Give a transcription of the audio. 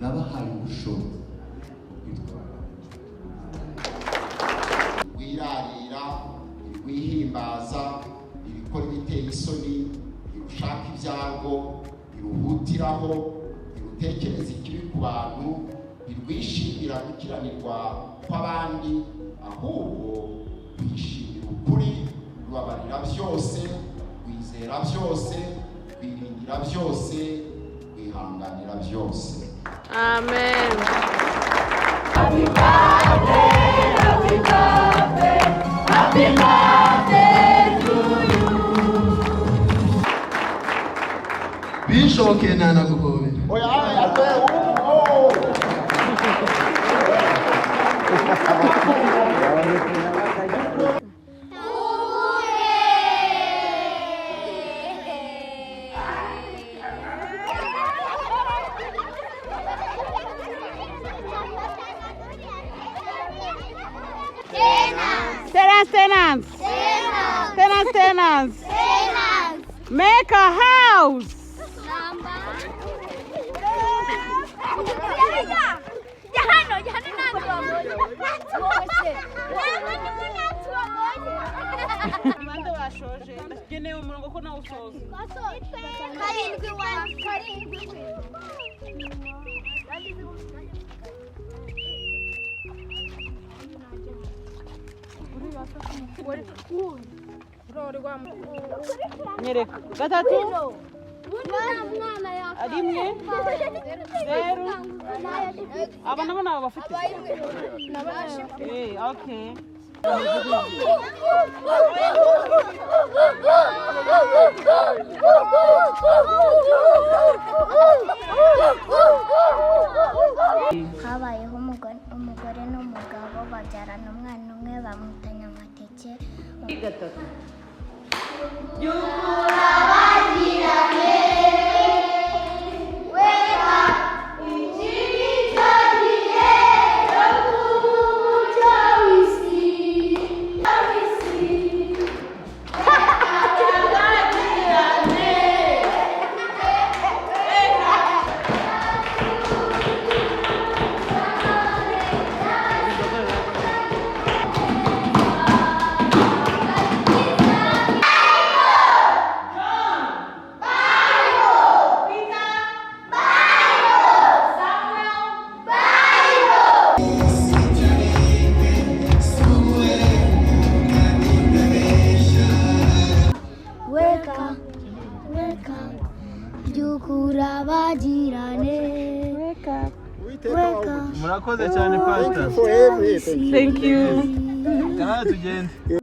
nabahaye ubushobozi kwitwara. Wirarira, irwihimbaza, irikora ibiteye isoni, irushaka ibyago, iruhutiraho, irutekereza ikibi ku bantu, irwishimira gukiranirwa kw'abandi, ahubwo rwishimira ukuri, rubabarira byose, rwizera byose, rwiringira byose, rwihanganira byose. Amen. Happy birthday, happy birthday, happy birthday to you. Bishoke nana guhobera. Tenants. Make a house. Nyereka gatatu rimwe zeru aba nabo nabo bafite okay. Habayeho umugore n'umugabo babyarana umwana umwe bamwitanya amateke. Gatatu Murakoze cyane pastor. Thank you. Tugende.